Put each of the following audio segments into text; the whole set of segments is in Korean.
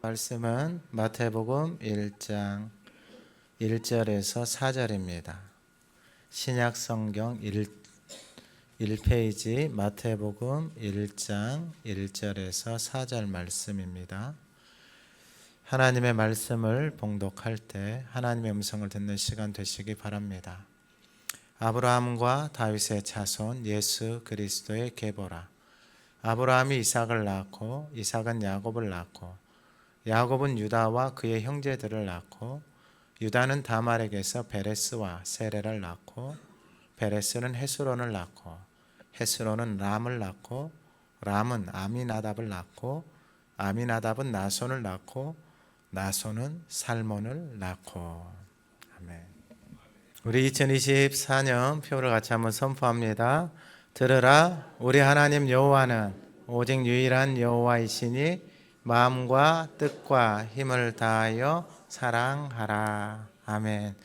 말씀은 마태복음 1장 1절에서 4절입니다. 신약 성경 1페이지 마태복음 1장 1절에서 4절 말씀입니다. 하나님의 말씀을 봉독할 때 하나님의 음성을 듣는 시간 되시기 바랍니다. 아브라함과 다윗의 자손 예수 그리스도의 계보라. 아브라함이 이삭을 낳고 이삭은 야곱을 낳고 야곱은 유다와 그의 형제들을 낳고 유다는 다말에게서 베레스와 세레를 낳고 베레스는 헤스론을 낳고 헤스론은 람을 낳고 람은 아미나답을 낳고 아미나답은 나손을 낳고 나손은 살몬을 낳고. 아멘. 우리 2024년 표를 같이 한번 선포합니다. 들으라, 우리 하나님 여호와는 오직 유일한 여호와이시니 마음과 뜻과 힘을 다하여 사랑하라. 아멘.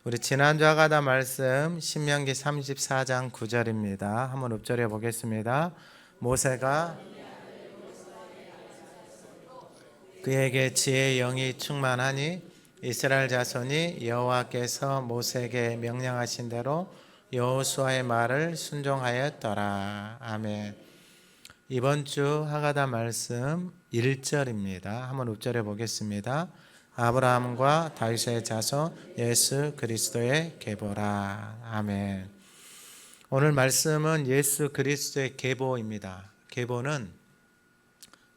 우리 지난주 하가다 말씀 신명기 34장 9절입니다. 한번 읊조려 보겠습니다. 모세가 그에게 지혜의 영이 충만하니 이스라엘 자손이 여호와께서 모세에게 명령하신 대로 여호수아의 말을 순종하였더라. 아멘. 이번 주 하가다 말씀 1절입니다. 한번 읊조려 보겠습니다. 아브라함과 다윗의 자손 예수 그리스도의 계보라. 아멘. 오늘 말씀은 예수 그리스도의 계보입니다. 계보는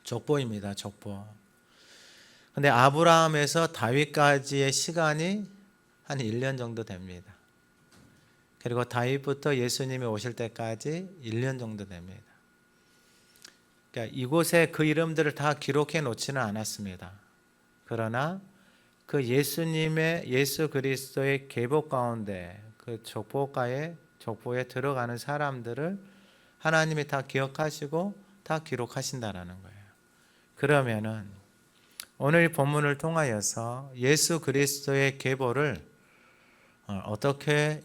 족보입니다. 족보. 근데 아브라함에서 다윗까지의 시간이 한 1년 정도 됩니다. 그리고 다윗부터 예수님이 오실 때까지 1년 정도 됩니다. 그러니까 이곳에 그 이름들을 다 기록해 놓지는 않았습니다. 그러나 그 예수 그리스도의 계보 가운데 그 족보에 들어가는 사람들을 하나님이 다 기억하시고 다 기록하신다라는 거예요. 그러면은 오늘 본문을 통하여서 예수 그리스도의 계보를 어떻게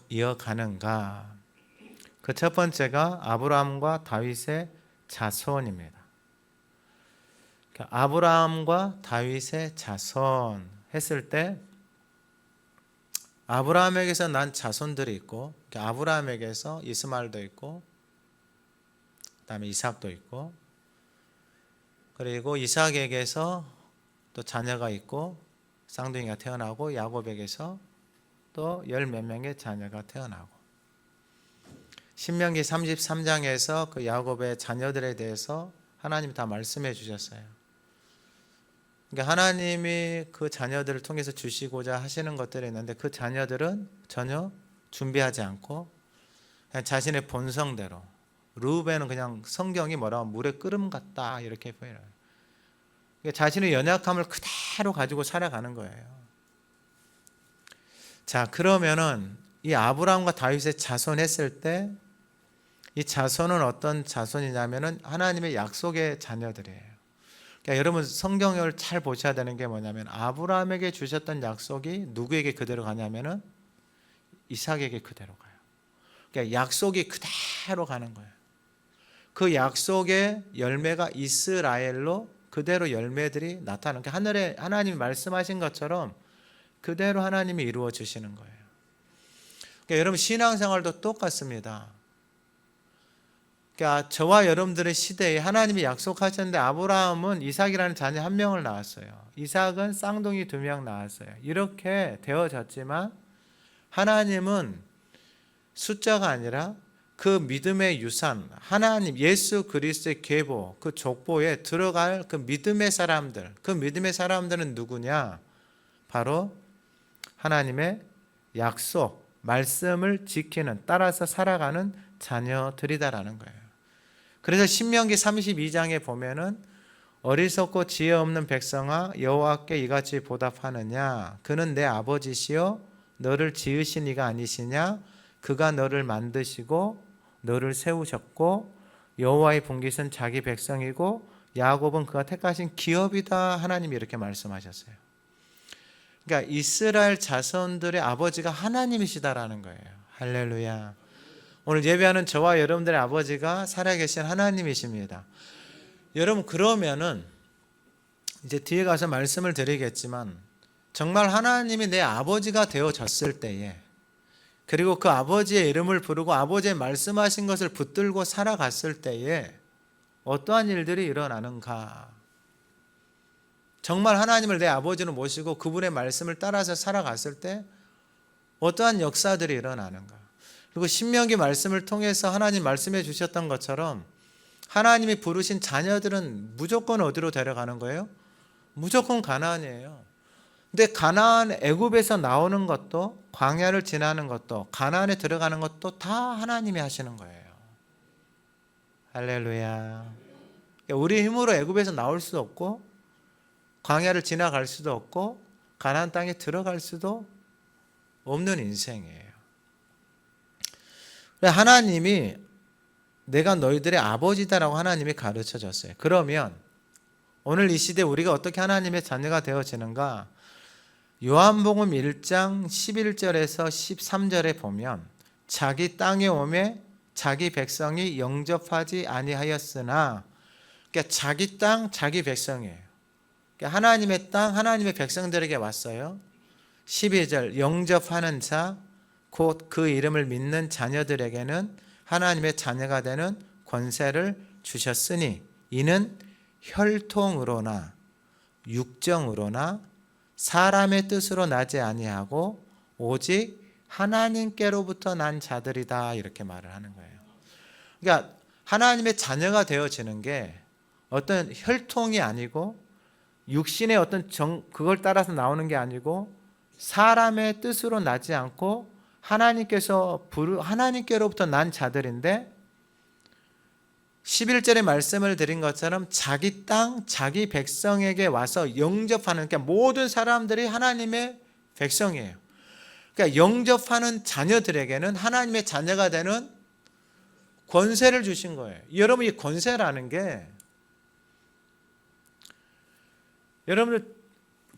이어가는가? 그 첫 번째가 아브라함과 다윗의 자손입니다. 아브라함과 다윗의 자손 했을 때 아브라함에게서 난 자손들이 있고 아브라함에게서 이스마엘도 있고 그다음에 이삭도 있고 그리고 이삭에게서 또 자녀가 있고 쌍둥이가 태어나고 야곱에게서 또 열 몇 명의 자녀가 태어나고 신명기 33장에서 그 야곱의 자녀들에 대해서 하나님이 다 말씀해 주셨어요. 그러니까 하나님이 그 자녀들을 통해서 주시고자 하시는 것들이 있는데 그 자녀들은 전혀 준비하지 않고 그냥 자신의 본성대로 르우벤은 그냥 성경이 뭐라고 물에 끓음 같다 이렇게 표현해요. 그러니까 자신의 연약함을 그대로 가지고 살아가는 거예요. 자, 그러면은 이 아브라함과 다윗의 자손 했을 때 이 자손은 어떤 자손이냐면은 하나님의 약속의 자녀들이에요. 그러니까 여러분 성경을 잘 보셔야 되는 게 뭐냐면 아브라함에게 주셨던 약속이 누구에게 그대로 가냐면은 이삭에게 그대로 가요. 그러니까 약속이 그대로 가는 거예요. 그 약속의 열매가 이스라엘로 그대로 열매들이 나타나는 게 하늘에 하나님이 말씀하신 것처럼 그대로 하나님이 이루어 주시는 거예요. 그러니까 여러분 신앙생활도 똑같습니다. 그러니까 저와 여러분들의 시대에 하나님이 약속하셨는데 아브라함은 이삭이라는 자녀 한 명을 낳았어요. 이삭은 쌍둥이 2명 낳았어요. 이렇게 되어졌지만 하나님은 숫자가 아니라 그 믿음의 유산, 하나님 예수 그리스도의 계보, 그 족보에 들어갈 그 믿음의 사람들, 그 믿음의 사람들은 누구냐? 바로 하나님의 약속, 말씀을 지키는, 따라서 살아가는 자녀들이다라는 거예요. 그래서 신명기 32장에 보면은 어리석고 지혜 없는 백성아 여호와께 이같이 보답하느냐? 그는 내 아버지시요 너를 지으신 이가 아니시냐? 그가 너를 만드시고 너를 세우셨고 여호와의 분깃은 자기 백성이고 야곱은 그가 택하신 기업이다. 하나님이 이렇게 말씀하셨어요. 그러니까 이스라엘 자손들의 아버지가 하나님이시다라는 거예요. 할렐루야. 오늘 예배하는 저와 여러분들의 아버지가 살아계신 하나님이십니다. 여러분 그러면은 이제 뒤에 가서 말씀을 드리겠지만 정말 하나님이 내 아버지가 되어졌을 때에, 그리고 그 아버지의 이름을 부르고 아버지의 말씀하신 것을 붙들고 살아갔을 때에 어떠한 일들이 일어나는가. 정말 하나님을 내 아버지로 모시고 그분의 말씀을 따라서 살아갔을 때 어떠한 역사들이 일어나는가. 그리고 신명기 말씀을 통해서 하나님 말씀해 주셨던 것처럼 하나님이 부르신 자녀들은 무조건 어디로 데려가는 거예요? 무조건 가나안이에요. 근데 가나안, 애굽에서 나오는 것도, 광야를 지나는 것도, 가나안에 들어가는 것도 다 하나님이 하시는 거예요. 할렐루야. 우리 힘으로 애굽에서 나올 수도 없고, 광야를 지나갈 수도 없고, 가나안 땅에 들어갈 수도 없는 인생이에요. 하나님이 내가 너희들의 아버지다라고 하나님이 가르쳐 줬어요. 그러면 오늘 이 시대에 우리가 어떻게 하나님의 자녀가 되어지는가? 요한복음 1장 11절에서 13절에 보면 자기 땅에 오매 자기 백성이 영접하지 아니하였으나, 그러니까 자기 땅, 자기 백성이에요. 그러니까 하나님의 땅, 하나님의 백성들에게 왔어요. 12절 영접하는 자, 곧 그 이름을 믿는 자녀들에게는 하나님의 자녀가 되는 권세를 주셨으니 이는 혈통으로나 육정으로나 사람의 뜻으로 나지 아니하고 오직 하나님께로부터 난 자들이다, 이렇게 말을 하는 거예요. 그러니까 하나님의 자녀가 되어지는 게 어떤 혈통이 아니고 육신의 어떤 그걸 따라서 나오는 게 아니고 사람의 뜻으로 나지 않고 하나님께로부터 난 자들인데, 11절의 말씀을 드린 것처럼 자기 땅, 자기 백성에게 와서 영접하는, 그러니까 모든 사람들이 하나님의 백성이에요. 그러니까 영접하는 자녀들에게는 하나님의 자녀가 되는 권세를 주신 거예요. 여러분, 이 권세라는 게, 여러분들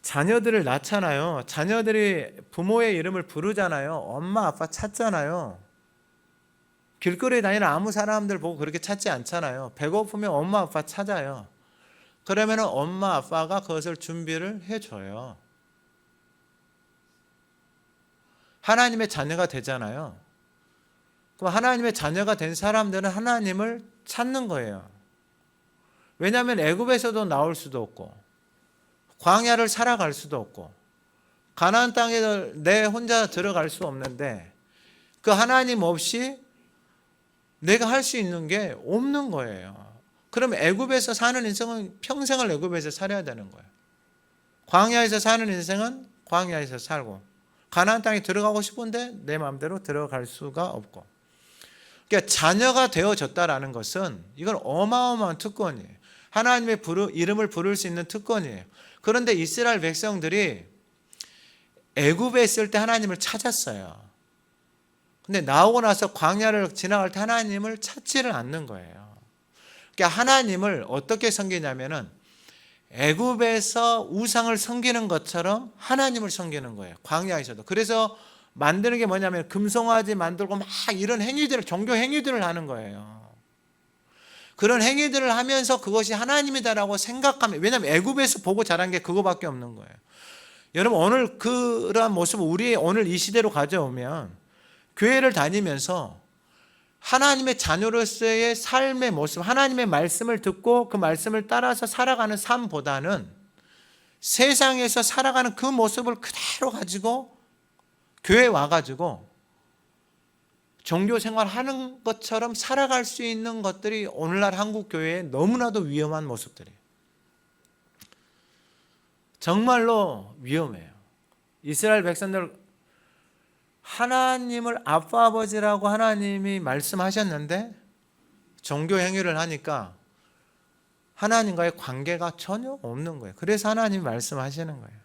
자녀들을 낳잖아요. 자녀들이 부모의 이름을 부르잖아요. 엄마 아빠 찾잖아요. 길거리에 다니는 아무 사람들 보고 그렇게 찾지 않잖아요. 배고프면 엄마 아빠 찾아요. 그러면 엄마 아빠가 그것을 준비를 해줘요. 하나님의 자녀가 되잖아요. 그럼 하나님의 자녀가 된 사람들은 하나님을 찾는 거예요. 왜냐하면 애굽에서도 나올 수도 없고 광야를 살아갈 수도 없고 가나안 땅에 내 혼자 들어갈 수 없는데, 그 하나님 없이 내가 할 수 있는 게 없는 거예요. 그럼 애굽에서 사는 인생은 평생을 애굽에서 살아야 되는 거예요. 광야에서 사는 인생은 광야에서 살고, 가나안 땅에 들어가고 싶은데 내 마음대로 들어갈 수가 없고. 그러니까 자녀가 되어졌다라는 것은 이건 어마어마한 특권이에요. 하나님의 이름을 부를 수 있는 특권이에요. 그런데 이스라엘 백성들이 애굽에 있을 때 하나님을 찾았어요. 근데 나오고 나서 광야를 지나갈 때 하나님을 찾지를 않는 거예요. 그러니까 하나님을 어떻게 섬기냐면은 애굽에서 우상을 섬기는 것처럼 하나님을 섬기는 거예요. 광야에서도. 그래서 만드는 게 뭐냐면 금송아지 만들고 막 이런 행위들을, 종교 행위들을 하는 거예요. 그런 행위들을 하면서 그것이 하나님이다라고 생각하면, 왜냐하면 애굽에서 보고 자란 게 그거밖에 없는 거예요. 여러분, 오늘 그러한 모습을 우리 오늘 이 시대로 가져오면 교회를 다니면서 하나님의 자녀로서의 삶의 모습, 하나님의 말씀을 듣고 그 말씀을 따라서 살아가는 삶보다는 세상에서 살아가는 그 모습을 그대로 가지고 교회에 와가지고 종교 생활하는 것처럼 살아갈 수 있는 것들이 오늘날 한국 교회에 너무나도 위험한 모습들이에요. 정말로 위험해요. 이스라엘 백성들 하나님을 아빠 아버지라고 하나님이 말씀하셨는데 종교 행위를 하니까 하나님과의 관계가 전혀 없는 거예요. 그래서 하나님이 말씀하시는 거예요.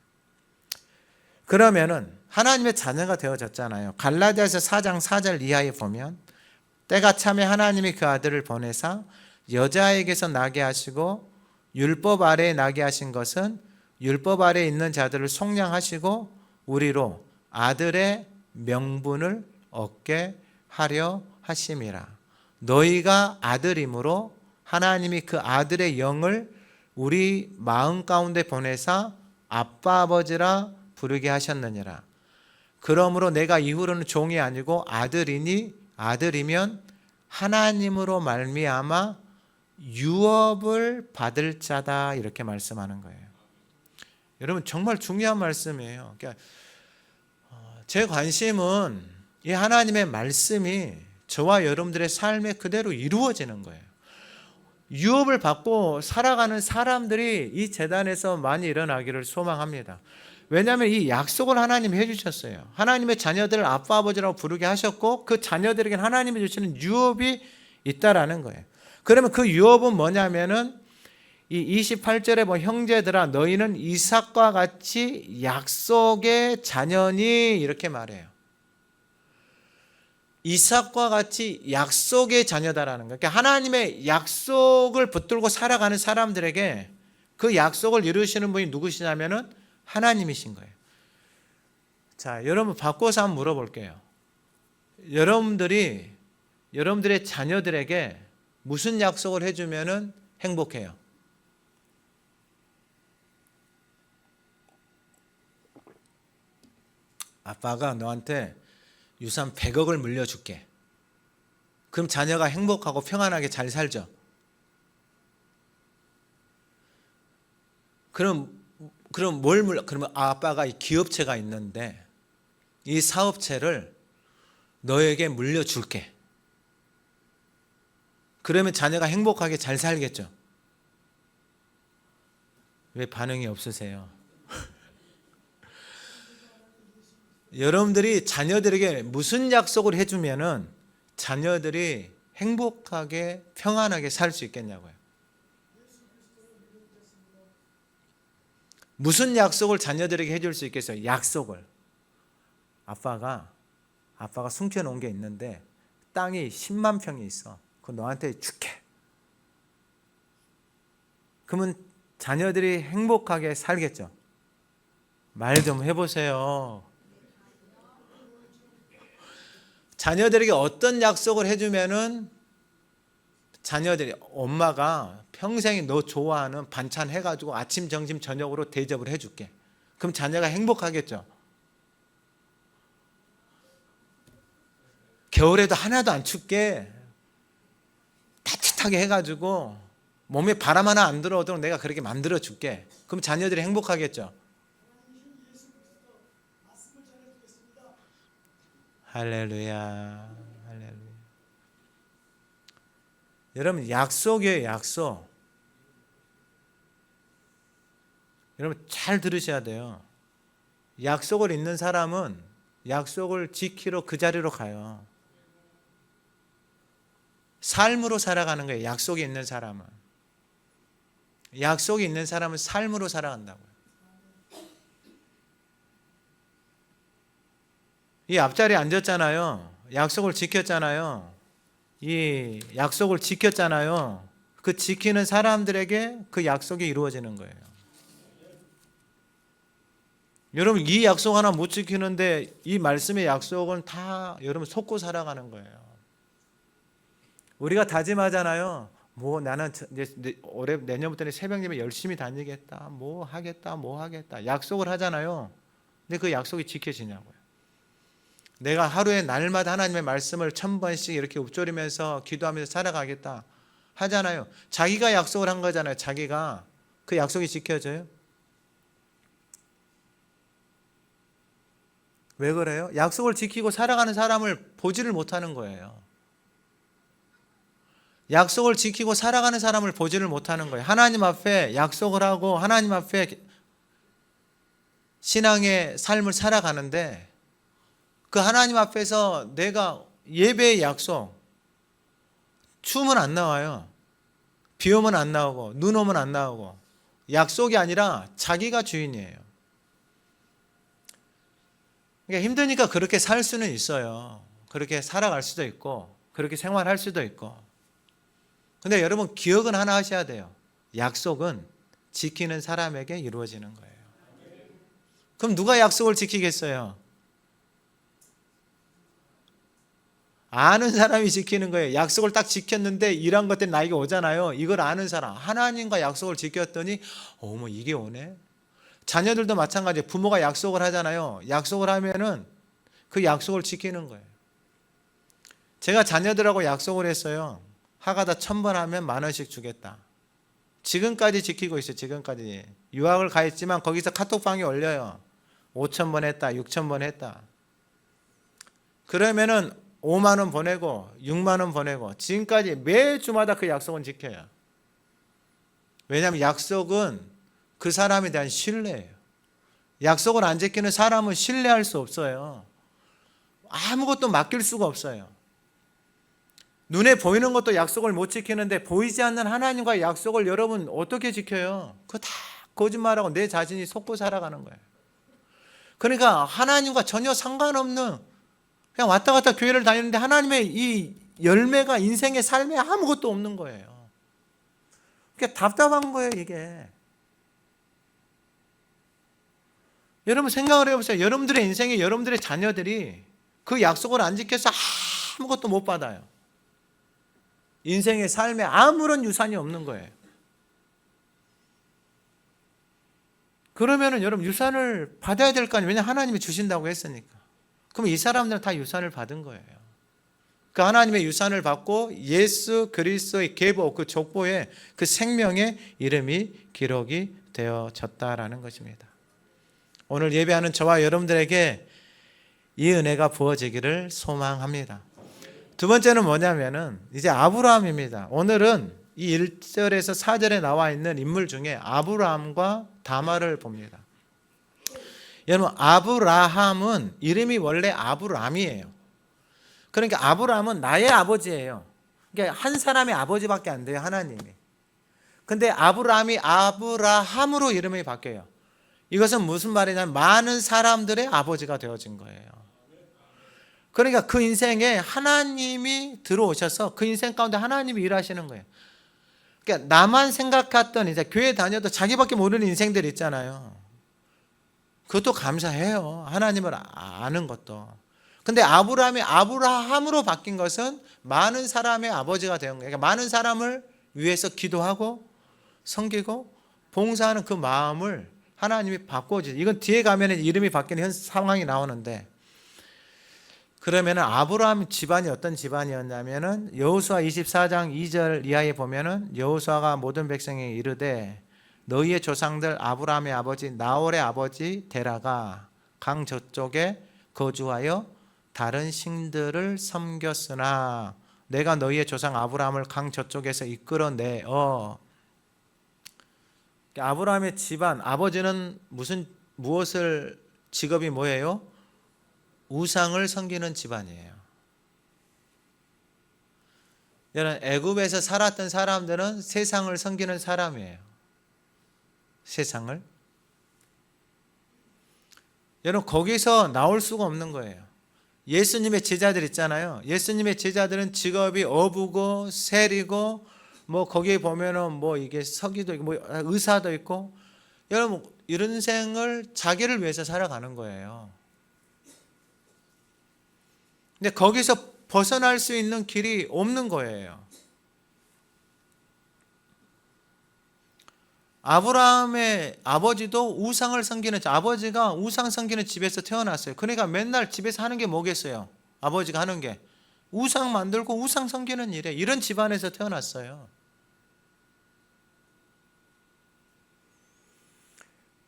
그러면은 하나님의 자녀가 되어졌잖아요. 갈라디아서 4장 4절 이하에 보면 때가 참에 하나님이 그 아들을 보내사 여자에게서 나게 하시고 율법 아래에 나게 하신 것은 율법 아래에 있는 자들을 속량하시고 우리로 아들의 명분을 얻게 하려 하심이라. 너희가 아들이므로 하나님이 그 아들의 영을 우리 마음 가운데 보내사 아빠 아버지라 부르게 하셨느니라. 그러므로 내가 이후로는 종이 아니고 아들이니 아들이면 하나님으로 말미암아 유업을 받을 자다, 이렇게 말씀하는 거예요. 여러분 정말 중요한 말씀이에요. 그러니까 제 관심은 이 하나님의 말씀이 저와 여러분들의 삶에 그대로 이루어지는 거예요. 유업을 받고 살아가는 사람들이 이 재단에서 많이 일어나기를 소망합니다. 왜냐하면 이 약속을 하나님이 해주셨어요. 하나님의 자녀들을 아빠 아버지라고 부르게 하셨고 그 자녀들에게 하나님이 주시는 유업이 있다라는 거예요. 그러면 그 유업은 뭐냐면은 이 28절에 뭐 형제들아 너희는 이삭과 같이 약속의 자녀니, 이렇게 말해요. 이삭과 같이 약속의 자녀다라는 거예요. 그러니까 하나님의 약속을 붙들고 살아가는 사람들에게 그 약속을 이루시는 분이 누구시냐면은 하나님이신 거예요. 자, 여러분 바꿔서 한번 물어볼게요. 여러분들의 자녀들에게 무슨 약속을 해주면은 행복해요? 아빠가 너한테 유산 100억을 물려줄게. 그럼 자녀가 행복하고 평안하게 잘 살죠. 그러면 아빠가 이 기업체가 있는데 이 사업체를 너에게 물려줄게. 그러면 자녀가 행복하게 잘 살겠죠. 왜 반응이 없으세요? 여러분들이 자녀들에게 무슨 약속을 해주면은 자녀들이 행복하게 평안하게 살 수 있겠냐고요. 무슨 약속을 자녀들에게 해줄 수 있겠어요? 약속을. 아빠가 숨겨놓은 게 있는데 땅이 10만 평이 있어. 그거 너한테 줄게. 그러면 자녀들이 행복하게 살겠죠. 말 좀 해보세요. 자녀들에게 어떤 약속을 해주면은 자녀들이 엄마가 평생 너 좋아하는 반찬 해가지고 아침, 점심, 저녁으로 대접을 해줄게. 그럼 자녀가 행복하겠죠. 겨울에도 하나도 안 춥게 따뜻하게 해가지고 몸에 바람 하나 안 들어오도록 내가 그렇게 만들어 줄게. 그럼 자녀들이 행복하겠죠. 할렐루야, 할렐루야. 여러분 약속이에요, 약속. 여러분 잘 들으셔야 돼요. 약속을 있는 사람은 약속을 지키러 그 자리로 가요. 삶으로 살아가는 거예요. 약속이 있는 사람은. 약속이 있는 사람은 삶으로 살아간다고요. 이 앞자리에 앉았잖아요. 약속을 지켰잖아요. 이 약속을 지켰잖아요. 그 지키는 사람들에게 그 약속이 이루어지는 거예요. 여러분 이 약속 하나 못 지키는데 이 말씀의 약속은 다 여러분 속고 살아가는 거예요. 우리가 다짐하잖아요. 뭐 나는 올해 내년부터는 새벽 예배 열심히 다니겠다. 뭐 하겠다. 약속을 하잖아요. 근데 그 약속이 지켜지냐고요. 내가 하루에 날마다 하나님의 말씀을 1000번씩 이렇게 읊조리면서 기도하면서 살아가겠다 하잖아요. 자기가 약속을 한 거잖아요. 자기가. 그 약속이 지켜져요? 왜 그래요? 약속을 지키고 살아가는 사람을 보지를 못하는 거예요. 약속을 지키고 살아가는 사람을 보지를 못하는 거예요. 하나님 앞에 약속을 하고 하나님 앞에 신앙의 삶을 살아가는데 그 하나님 앞에서 내가 예배의 약속, 추우면 안 나와요. 비 오면 안 나오고 눈 오면 안 나오고 약속이 아니라 자기가 주인이에요. 그러니까 힘드니까 그렇게 살 수는 있어요. 그렇게 살아갈 수도 있고 그렇게 생활할 수도 있고. 근데 여러분 기억은 하나 하셔야 돼요. 약속은 지키는 사람에게 이루어지는 거예요. 그럼 누가 약속을 지키겠어요? 아는 사람이 지키는 거예요. 약속을 딱 지켰는데 이런 것들이 나에게 오잖아요. 이걸 아는 사람. 하나님과 약속을 지켰더니 어머 이게 오네. 자녀들도 마찬가지예요. 부모가 약속을 하잖아요. 약속을 하면은 그 약속을 지키는 거예요. 제가 자녀들하고 약속을 했어요. 하가다 1000번 하면 10,000원씩 주겠다. 지금까지 지키고 있어요. 지금까지. 유학을 가 있지만 거기서 카톡방에 올려요. 5,000번 했다. 6,000번 했다. 그러면은 5만 원 보내고 6만 원 보내고 지금까지 매주마다 그 약속은 지켜요. 왜냐하면 약속은 그 사람에 대한 신뢰예요. 약속을 안 지키는 사람은 신뢰할 수 없어요. 아무것도 맡길 수가 없어요. 눈에 보이는 것도 약속을 못 지키는데 보이지 않는 하나님과의 약속을 여러분 어떻게 지켜요? 그거 다 거짓말하고 내 자신이 속고 살아가는 거예요. 그러니까 하나님과 전혀 상관없는 그냥 왔다 갔다 교회를 다니는데 하나님의 이 열매가 인생의 삶에 아무것도 없는 거예요. 그러니까 답답한 거예요, 이게. 여러분 생각을 해보세요. 여러분들의 인생에 여러분들의 자녀들이 그 약속을 안 지켜서 아무것도 못 받아요. 인생의 삶에 아무런 유산이 없는 거예요. 그러면은 여러분 유산을 받아야 될 거 아니에요. 왜냐하면 하나님이 주신다고 했으니까. 그럼 이 사람들은 다 유산을 받은 거예요. 그 하나님의 유산을 받고 예수 그리스도의 계보, 그 족보에 그 생명의 이름이 기록이 되어졌다라는 것입니다. 오늘 예배하는 저와 여러분들에게 이 은혜가 부어지기를 소망합니다. 두 번째는 뭐냐면은 이제 아브라함입니다. 오늘은 이 1절에서 4절에 나와 있는 인물 중에 아브라함과 다말을 봅니다. 여러분 아브라함은 이름이 원래 아브람이에요. 그러니까 아브라함은 나의 아버지예요. 그러니까 한 사람의 아버지밖에 안 돼요, 하나님이. 근데 아브라함이 아브라함으로 이름이 바뀌어요. 이것은 무슨 말이냐면 많은 사람들의 아버지가 되어진 거예요. 그러니까 그 인생에 하나님이 들어오셔서 그 인생 가운데 하나님이 일하시는 거예요. 그러니까 나만 생각했던 이제 교회 다녀도 자기밖에 모르는 인생들 있잖아요. 그것도 감사해요. 하나님을 아는 것도. 근데 아브라함이 아브라함으로 바뀐 것은 많은 사람의 아버지가 된 거예요. 그러니까 많은 사람을 위해서 기도하고 섬기고 봉사하는 그 마음을 하나님이 바꿔주세요. 이건 뒤에 가면 이름이 바뀌는 상황이 나오는데, 그러면 아브라함 집안이 어떤 집안이었냐면은 여호수아 24장 2절 이하에 보면은 여호수아가 모든 백성에게 이르되 너희의 조상들 아브라함의 아버지 나홀의 아버지 데라가 강 저쪽에 거주하여 다른 신들을 섬겼으나 내가 너희의 조상 아브라함을 강 저쪽에서 이끌어내어. 아브라함의 집안, 아버지는 무엇을 직업이 뭐예요? 우상을 섬기는 집안이에요. 여러분 애굽에서 살았던 사람들은 세상을 섬기는 사람이에요. 세상을. 여러분 거기서 나올 수가 없는 거예요. 예수님의 제자들 있잖아요. 예수님의 제자들은 직업이 어부고 세리고 뭐 거기에 보면은 뭐 이게 서기도 있고 뭐 의사도 있고, 여러분 이런 생을 자기를 위해서 살아가는 거예요. 근데 거기서 벗어날 수 있는 길이 없는 거예요. 아브라함의 아버지도 우상을 섬기는, 아버지가 우상 섬기는 집에서 태어났어요. 그러니까 맨날 집에서 하는 게 뭐겠어요? 아버지가 하는 게 우상 만들고 우상 섬기는 일에, 이런 집안에서 태어났어요.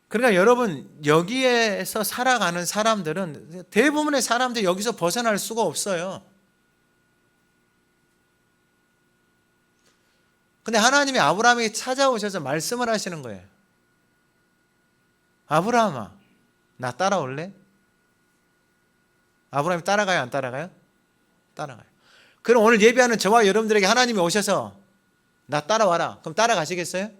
그러니까 여러분 여기에서 살아가는 사람들은, 대부분의 사람들이 여기서 벗어날 수가 없어요. 근데 하나님이 아브라함에게 찾아오셔서 말씀을 하시는 거예요. 아브라함아, 나 따라올래? 아브라함이 따라가요, 안 따라가요? 따라가요. 그럼 오늘 예배하는 저와 여러분들에게 하나님이 오셔서 나 따라와라. 그럼 따라가시겠어요?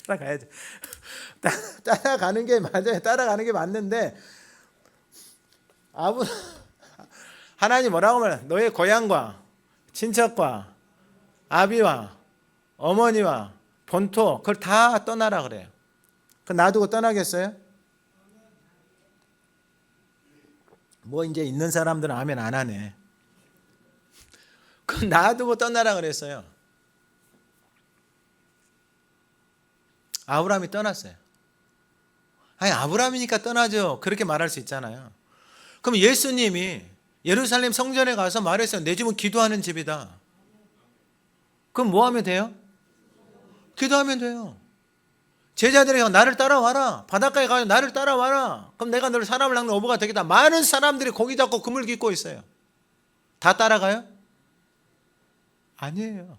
따라가야죠. 따라가는 게 맞아요. 따라가는 게 맞는데, 하나님 뭐라고 말해요? 너의 고향과 친척과 아비와 어머니와 본토 그걸 다 떠나라 그래요. 그럼 놔두고 떠나겠어요? 뭐 이제 있는 사람들은 아멘 안 하네. 그 놔두고 떠나라 그랬어요. 아브라함이 떠났어요. 아니 아브라함이니까 떠나죠. 그렇게 말할 수 있잖아요. 그럼 예수님이 예루살렘 성전에 가서 말했어요. 내 집은 기도하는 집이다. 그럼 뭐 하면 돼요? 기도하면 돼요. 제자들이 나를 따라와라. 바닷가에 가서 나를 따라와라. 그럼 내가 너를 사람을 낚는 어부가 되겠다. 많은 사람들이 고기 잡고 그물 깃고 있어요. 다 따라가요? 아니에요.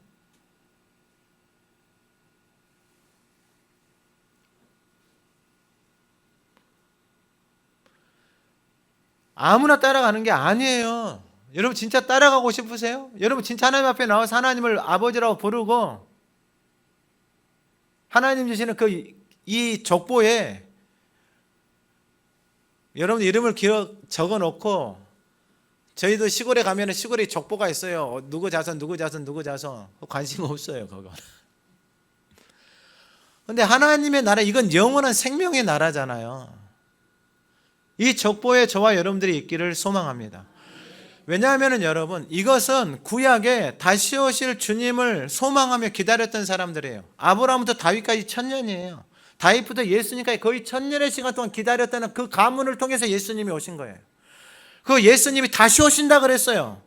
아무나 따라가는 게 아니에요. 여러분 진짜 따라가고 싶으세요? 여러분 진짜 하나님 앞에 나와서 하나님을 아버지라고 부르고 하나님 주시는 이 족보에 여러분 이름을 적어 놓고 저희도 시골에 가면 시골에 족보가 있어요. 누구 자손 누구 자손 누구 자손. 관심 없어요 그거. 근데 하나님의 나라 이건 영원한 생명의 나라잖아요. 이 족보에 저와 여러분들이 있기를 소망합니다. 왜냐하면 여러분 이것은 구약에 다시 오실 주님을 소망하며 기다렸던 사람들이에요. 아브라함부터 다윗까지 1000년이에요. 다윗부터 예수님까지 거의 1000년의 시간 동안 기다렸다는 그 가문을 통해서 예수님이 오신 거예요. 그 예수님이 다시 오신다 그랬어요.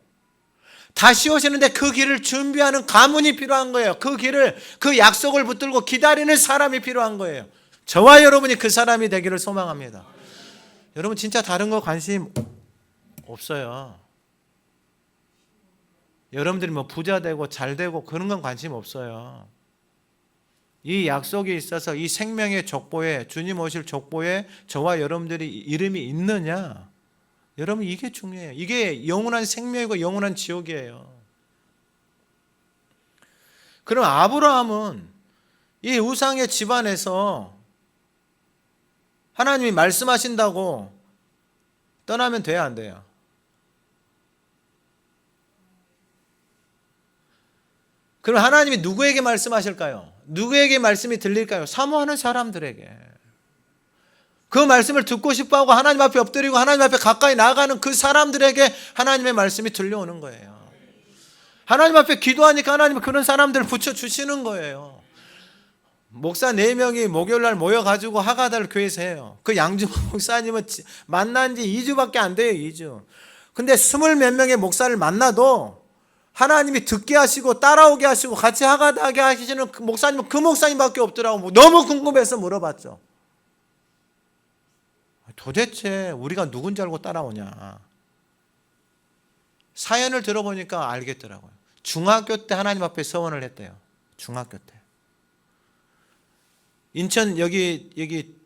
다시 오시는데 그 길을 준비하는 가문이 필요한 거예요. 그 약속을 붙들고 기다리는 사람이 필요한 거예요. 저와 여러분이 그 사람이 되기를 소망합니다. 여러분 진짜 다른 거 관심 없어요. 여러분들이 뭐 부자 되고 잘 되고 그런 건 관심 없어요. 이 약속이 있어서 이 생명의 족보에 주님 오실 족보에 저와 여러분들이 이름이 있느냐? 여러분 이게 중요해요. 이게 영원한 생명이고 영원한 지옥이에요. 그럼 아브라함은 이 우상의 집안에서 하나님이 말씀하신다고 떠나면 돼야 안 돼요? 그럼 하나님이 누구에게 말씀하실까요? 누구에게 말씀이 들릴까요? 사모하는 사람들에게. 그 말씀을 듣고 싶어하고 하나님 앞에 엎드리고 하나님 앞에 가까이 나아가는 그 사람들에게 하나님의 말씀이 들려오는 거예요. 하나님 앞에 기도하니까 하나님은 그런 사람들을 붙여주시는 거예요. 목사 4명이 목요일날 모여가지고 하가달 교회에서 해요. 그 양주모 목사님은 만난 지 2주밖에 안 돼요. 2주. 근데 20몇 명의 목사를 만나도 하나님이 듣게 하시고 따라오게 하시고 같이 하가다게 하시는 그 목사님은 그 목사님밖에 없더라고. 너무 궁금해서 물어봤죠. 도대체 우리가 누군지 알고 따라오냐. 사연을 들어보니까 알겠더라고요. 중학교 때 하나님 앞에 서원을 했대요. 중학교 때. 인천 여기 여기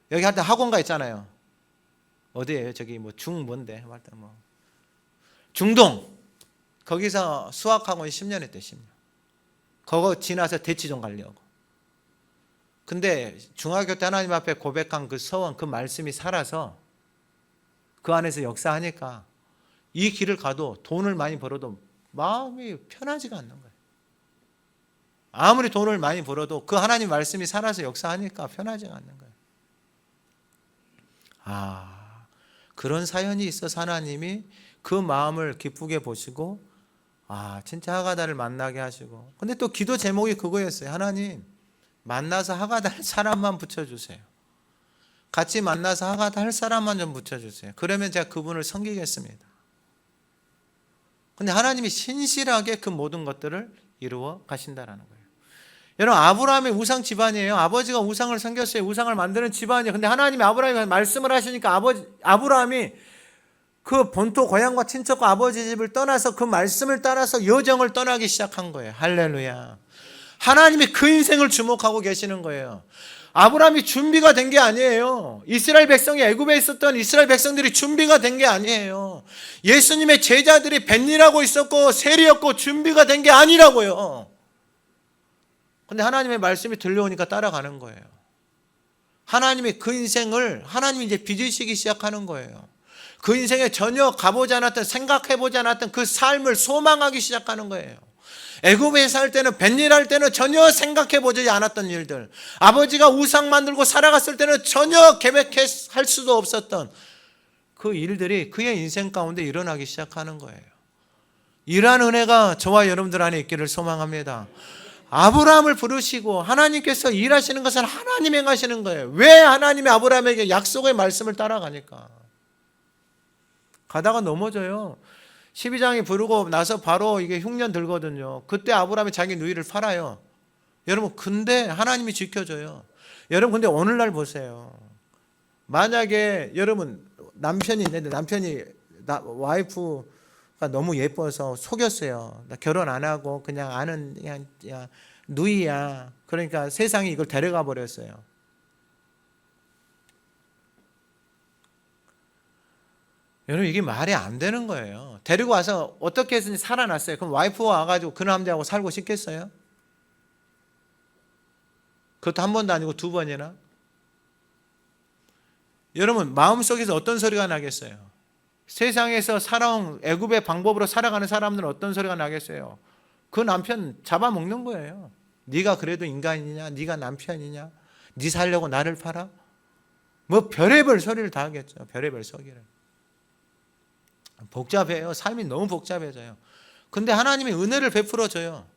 할 때 학원가 있잖아요. 어디예요? 저기 뭐 뭔데? 뭐 중동. 거기서 수학학원 10년 했대. 10년. 그거 지나서 대치동 가려고. 근데 중학교 때 하나님 앞에 고백한 그 서원, 그 말씀이 살아서 그 안에서 역사하니까 이 길을 가도 돈을 많이 벌어도 마음이 편하지가 않는 거예요. 아무리 돈을 많이 벌어도 그 하나님 말씀이 살아서 역사하니까 편하지가 않는 거예요. 그런 사연이 있어서 하나님이 그 마음을 기쁘게 보시고 진짜 하가다를 만나게 하시고. 근데 또 기도 제목이 그거였어요. 하나님 만나서 하가다 할 사람만 붙여주세요. 같이 만나서 하가다 할 사람만 좀 붙여주세요. 그러면 제가 그분을 섬기겠습니다. 근데 하나님이 신실하게 그 모든 것들을 이루어 가신다라는 거예요. 여러분 아브라함의 우상 집안이에요. 아버지가 우상을 섬겼어요. 우상을 만드는 집안이에요. 근데 하나님이 아브라함에게 말씀을 하시니까 아브라함이 그 본토 고향과 친척과 아버지 집을 떠나서 그 말씀을 따라서 여정을 떠나기 시작한 거예요. 할렐루야. 하나님이 그 인생을 주목하고 계시는 거예요. 아브라함이 준비가 된 게 아니에요. 이스라엘 백성이 애굽에 있었던 이스라엘 백성들이 준비가 된 게 아니에요. 예수님의 제자들이 벳일하고 있었고 세리였고 준비가 된 게 아니라고요. 근데 하나님의 말씀이 들려오니까 따라가는 거예요. 하나님이 그 인생을 하나님이 이제 빚으시기 시작하는 거예요. 그 인생에 전혀 가보지 않았던 생각해보지 않았던 그 삶을 소망하기 시작하는 거예요. 애굽에 살 때는, 뱃일할 때는 전혀 생각해 보지 않았던 일들, 아버지가 우상 만들고 살아갔을 때는 전혀 계획할 수도 없었던 그 일들이 그의 인생 가운데 일어나기 시작하는 거예요. 이러한 은혜가 저와 여러분들 안에 있기를 소망합니다. 아브라함을 부르시고 하나님께서 일하시는 것은 하나님이 행하시는 거예요. 왜 하나님이 아브라함에게 약속의 말씀을 따라가니까. 가다가 넘어져요. 12장이 부르고 나서 바로 이게 흉년 들거든요. 그때 아브라함이 자기 누이를 팔아요. 여러분, 근데 하나님이 지켜줘요. 여러분, 근데 오늘날 보세요. 만약에 여러분 남편이 있는데 남편이 와이프가 너무 예뻐서 속였어요. 나 결혼 안 하고 그냥 아는 그냥 누이야. 그러니까 세상이 이걸 데려가 버렸어요. 여러분, 이게 말이 안 되는 거예요. 데리고 와서 어떻게 해서든지 살아났어요. 그럼 와이프가 와가지고 그 남자하고 살고 싶겠어요? 그것도 한 번도 아니고 두 번이나? 여러분, 마음속에서 어떤 소리가 나겠어요? 세상에서 살아온 애굽의 방법으로 살아가는 사람들은 어떤 소리가 나겠어요? 그 남편 잡아먹는 거예요. 네가 그래도 인간이냐? 네가 남편이냐? 네 살려고 나를 팔아? 뭐 별의별 소리를 다 하겠죠. 별의별 소리를. 복잡해요. 삶이 너무 복잡해져요. 근데 하나님이 은혜를 베풀어줘요.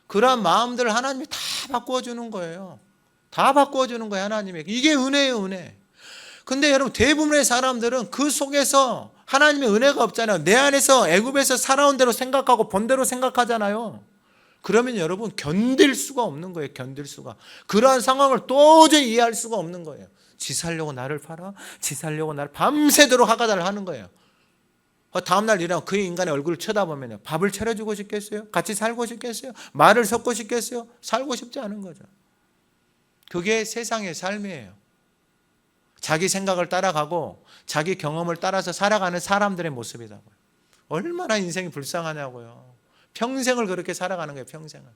그러한 마음들을 하나님이 다 바꾸어주는 거예요. 다 바꾸어주는 거예요, 하나님이. 이게 은혜예요, 은혜. 근데 여러분, 대부분의 사람들은 그 속에서 하나님의 은혜가 없잖아요. 내 안에서 애굽에서 살아온 대로 생각하고 본 대로 생각하잖아요. 그러면 여러분, 견딜 수가 없는 거예요. 견딜 수가. 그러한 상황을 도저히 이해할 수가 없는 거예요. 지 살려고 나를 팔아? 지 살려고 나를 밤새도록 하가다를 하는 거예요. 다음날 일어나면 그 인간의 얼굴을 쳐다보면 밥을 차려주고 싶겠어요? 같이 살고 싶겠어요? 말을 섞고 싶겠어요? 살고 싶지 않은 거죠. 그게 세상의 삶이에요. 자기 생각을 따라가고 자기 경험을 따라서 살아가는 사람들의 모습이라고요. 얼마나 인생이 불쌍하냐고요. 평생을 그렇게 살아가는 거예요. 평생을.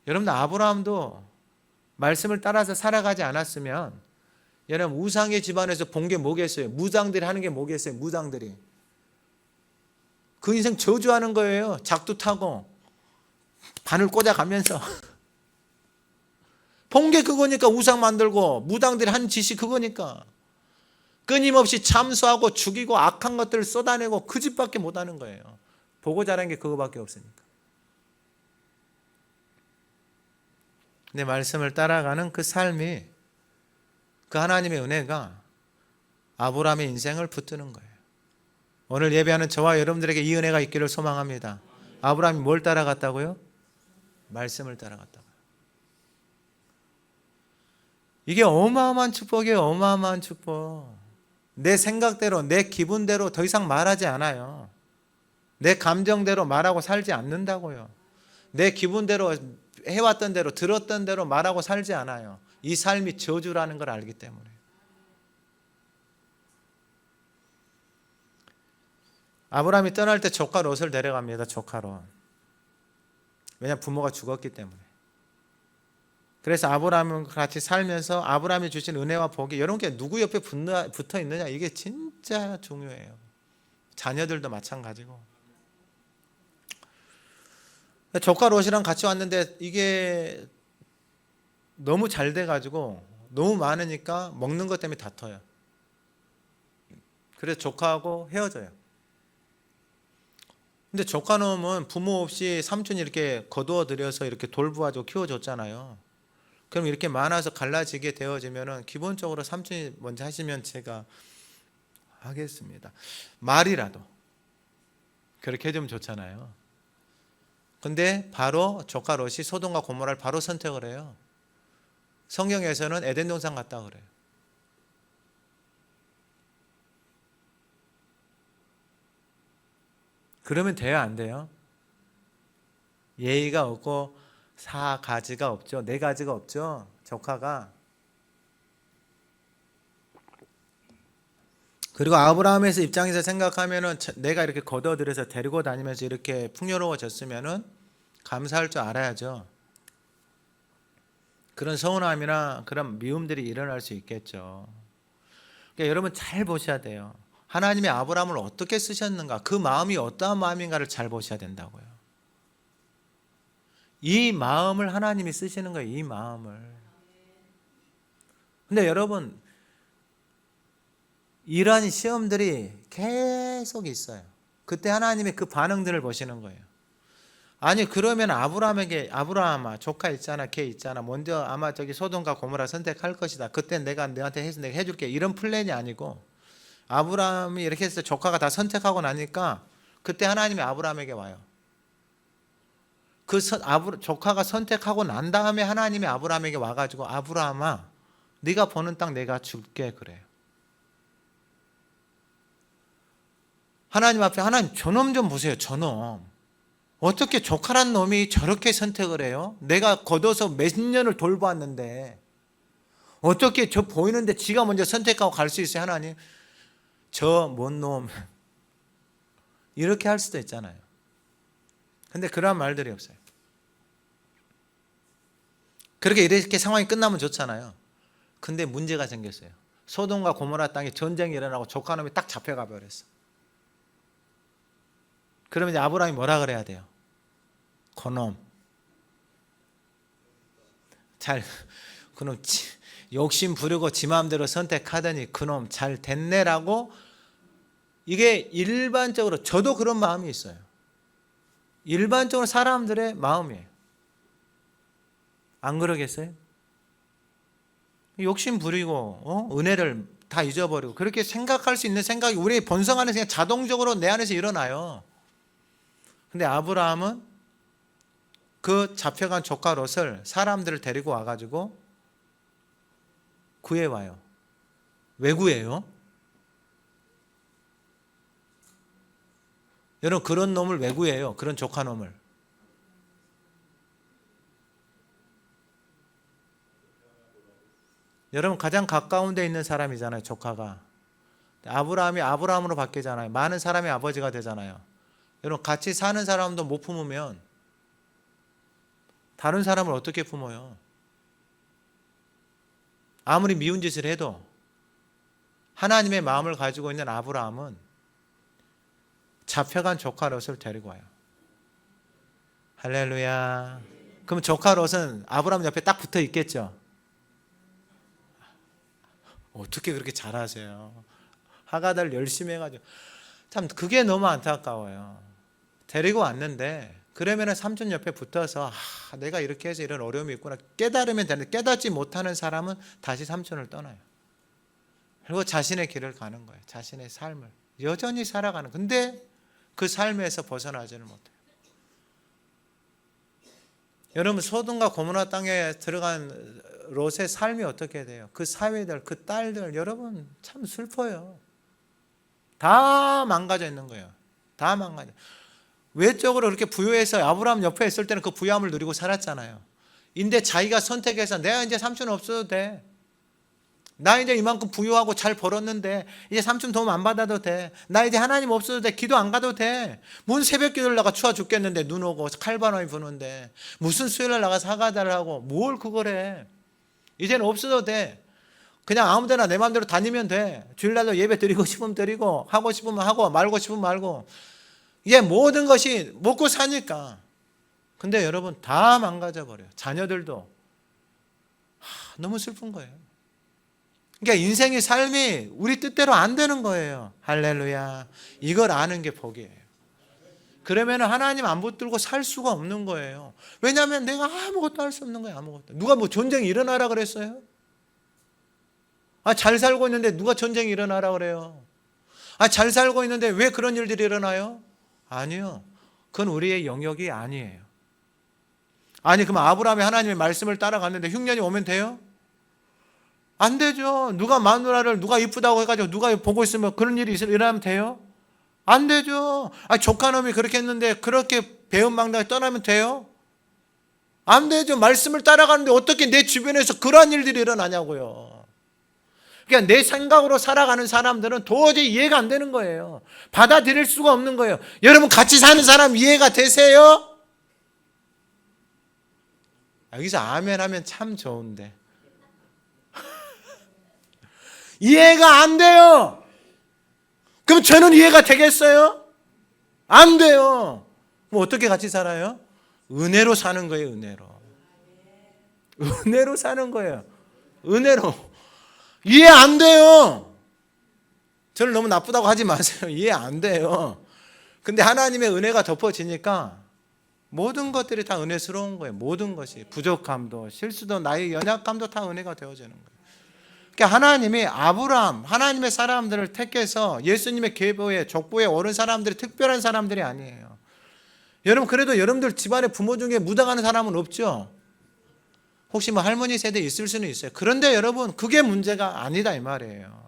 여러분, 아브라함도 말씀을 따라서 살아가지 않았으면 여러분, 우상의 집안에서 본 게 뭐겠어요? 무당들이 하는 게 뭐겠어요? 무당들이. 그 인생 저주하는 거예요. 작두 타고 바늘 꽂아가면서. 본 게 그거니까. 우상 만들고 무당들이 한 짓이 그거니까. 끊임없이 참수하고 죽이고 악한 것들을 쏟아내고 그 짓밖에 못하는 거예요. 보고 자란 게 그거밖에 없으니까. 내 말씀을 따라가는 그 삶이, 그 하나님의 은혜가 아브라함의 인생을 붙드는 거예요. 오늘 예배하는 저와 여러분들에게 이 은혜가 있기를 소망합니다. 아브라함이 뭘 따라갔다고요? 말씀을 따라갔다고요. 이게 어마어마한 축복이에요. 어마어마한 축복. 내 생각대로, 내 기분대로 더 이상 말하지 않아요. 내 감정대로 말하고 살지 않는다고요. 내 기분대로 해왔던 대로, 들었던 대로 말하고 살지 않아요. 이 삶이 저주라는 걸 알기 때문에. 아브라함이 떠날 때 조카 롯을 데려갑니다. 조카 롯. 왜냐하면 부모가 죽었기 때문에. 그래서 아브라함과 같이 살면서 아브라함이 주신 은혜와 복이, 여러분께 누구 옆에 붙어 있느냐, 이게 진짜 중요해요. 자녀들도 마찬가지고. 조카 롯이랑 같이 왔는데 이게 너무 잘 돼가지고 너무 많으니까 먹는 것 때문에 다퉈요. 그래서 조카하고 헤어져요. 근데 조카 놈은 부모 없이 삼촌이 이렇게 거두어 들여서 이렇게 돌보아주고 키워줬잖아요. 그럼 이렇게 많아서 갈라지게 되어지면은 기본적으로 삼촌이 먼저 하시면 제가 하겠습니다. 말이라도 그렇게 해주면 좋잖아요. 근데 바로 조카 롯이 소돔과 고모라를 바로 선택을 해요. 성경에서는 에덴 동산 갔다 그래요. 그러면 돼요, 안 돼요? 예의가 없고 4가지가 없죠. 4가지가 없죠. 조카가. 그리고 아브라함에서 입장에서 생각하면은 내가 이렇게 걷어들여서 데리고 다니면서 이렇게 풍요로워졌으면은 감사할 줄 알아야죠. 그런 서운함이나 그런 미움들이 일어날 수 있겠죠. 그러니까 여러분 잘 보셔야 돼요. 하나님이 아브라함을 어떻게 쓰셨는가, 그 마음이 어떠한 마음인가를 잘 보셔야 된다고요. 이 마음을 하나님이 쓰시는 거예요. 이 마음을. 근데 여러분, 이러한 시험들이 계속 있어요. 그때 하나님의 그 반응들을 보시는 거예요. 아니 그러면 아브라함아 조카 있잖아, 걔 있잖아, 먼저 아마 저기 소돔과 고모라 선택할 것이다. 그때 내가 너한테 해서 내가 해줄게, 이런 플랜이 아니고, 아브라함이 이렇게 해서 조카가 다 선택하고 나니까 그때 하나님이 아브라함에게 와요. 조카가 선택하고 난 다음에 하나님이 아브라함에게 와가지고, 아브라함아 네가 보는 땅 내가 줄게, 그래요. 하나님 앞에, 하나님 저놈 좀 보세요. 저놈 어떻게 조카란 놈이 저렇게 선택을 해요? 내가 걷어서 몇 년을 돌보았는데 어떻게 저 보이는데 지가 먼저 선택하고 갈 수 있어요? 하나님, 저 뭔 놈, 이렇게 할 수도 있잖아요. 근데 그런 말들이 없어요. 그렇게 이렇게 상황이 끝나면 좋잖아요. 근데 문제가 생겼어요. 소돔과 고모라 땅에 전쟁이 일어나고 조카놈이 딱 잡혀가 버렸어. 그러면 이제 아브라함이 뭐라 그래야 돼요? 그놈 그놈 욕심 부리고 지 마음대로 선택하더니 그놈 잘 됐네라고. 이게 일반적으로 저도 그런 마음이 있어요. 일반적으로 사람들의 마음이에요. 안 그러겠어요? 욕심 부리고 은혜를 다 잊어버리고 그렇게 생각할 수 있는 생각이 우리의 본성 안에서 그냥 자동적으로 내 안에서 일어나요. 근데 아브라함은 그 잡혀간 조카 롯을 사람들을 데리고 와가지고 구해와요. 왜 구해요? 여러분 그런 놈을 왜 구해요? 그런 조카 놈을. 여러분 가장 가까운 데 있는 사람이잖아요, 조카가. 아브라함이 아브라함으로 바뀌잖아요. 많은 사람의 아버지가 되잖아요. 여러분 같이 사는 사람도 못 품으면 다른 사람을 어떻게 품어요? 아무리 미운 짓을 해도 하나님의 마음을 가지고 있는 아브라함은 잡혀간 조카 롯을 데리고 와요. 할렐루야. 그럼 조카 롯은 아브라함 옆에 딱 붙어 있겠죠? 어떻게 그렇게 잘하세요? 하가다를 열심히 해가지고. 참 그게 너무 안타까워요. 데리고 왔는데 그러면 삼촌 옆에 붙어서 내가 이렇게 해서 이런 어려움이 있구나 깨달으면 되는데, 깨닫지 못하는 사람은 다시 삼촌을 떠나요. 그리고 자신의 길을 가는 거예요. 자신의 삶을 여전히 살아가는. 근데 그 삶에서 벗어나지는 못해요. 여러분 소돔과 고모라 땅에 들어간 롯의 삶이 어떻게 돼요? 그 사위들, 그 딸들, 여러분 참 슬퍼요. 다 망가져 있는 거예요. 다 망가져. 외적으로 그렇게 부유해서 아브라함 옆에 있을 때는 그 부유함을 누리고 살았잖아요. 근데 자기가 선택해서 내가 이제 삼촌 없어도 돼. 나 이제 이만큼 부유하고 잘 벌었는데 이제 삼촌 도움 안 받아도 돼. 나 이제 하나님 없어도 돼. 기도 안 가도 돼. 무슨 새벽 기도를 나가 추워 죽겠는데 눈 오고 칼바람이 부는데 무슨 수요일날 나가서 사과다를 하고 뭘 그걸 해. 이제는 없어도 돼. 그냥 아무데나 내 마음대로 다니면 돼. 주일날도 예배 드리고 싶으면 드리고 하고 싶으면 하고 말고 싶으면 말고. 이게 모든 것이 먹고 사니까. 근데 여러분 다 망가져 버려요. 자녀들도. 너무 슬픈 거예요. 그러니까 인생의 삶이 우리 뜻대로 안 되는 거예요. 할렐루야. 이걸 아는 게 복이에요. 그러면 하나님 안 붙들고 살 수가 없는 거예요. 왜냐하면 내가 아무것도 할 수 없는 거예요. 아무것도. 누가 뭐 전쟁이 일어나라 그랬어요? 잘 살고 있는데 누가 전쟁이 일어나라 그래요? 잘 살고 있는데 왜 그런 일들이 일어나요? 아니요. 그건 우리의 영역이 아니에요. 아니 그럼 아브라함이 하나님의 말씀을 따라갔는데 흉년이 오면 돼요? 안 되죠. 누가 마누라를 누가 이쁘다고 해가지고 누가 보고 있으면 그런 일이 일어나면 돼요? 안 되죠. 조카놈이 그렇게 했는데 그렇게 배은망덕에 떠나면 돼요? 안 되죠. 말씀을 따라가는데 어떻게 내 주변에서 그러한 일들이 일어나냐고요. 그러니까 내 생각으로 살아가는 사람들은 도저히 이해가 안 되는 거예요. 받아들일 수가 없는 거예요. 여러분 같이 사는 사람 이해가 되세요? 여기서 아멘 하면 참 좋은데 이해가 안 돼요. 그럼 저는 이해가 되겠어요? 안 돼요. 뭐 어떻게 같이 살아요? 은혜로 사는 거예요. 은혜로 사는 거예요. 은혜로. 이해 안 돼요. 저를 너무 나쁘다고 하지 마세요. 이해 안 돼요. 근데 하나님의 은혜가 덮어지니까 모든 것들이 다 은혜스러운 거예요. 모든 것이. 부족함도 실수도 나의 연약감도 다 은혜가 되어지는 거예요. 그러니까 하나님이 아브라함, 하나님의 사람들을 택해서 예수님의 계보에 족보에 오른 사람들이 특별한 사람들이 아니에요. 여러분 그래도 여러분들 집안의 부모 중에 묻어가는 사람은 없죠? 혹시 뭐 할머니 세대 있을 수는 있어요. 그런데 여러분 그게 문제가 아니다 이 말이에요.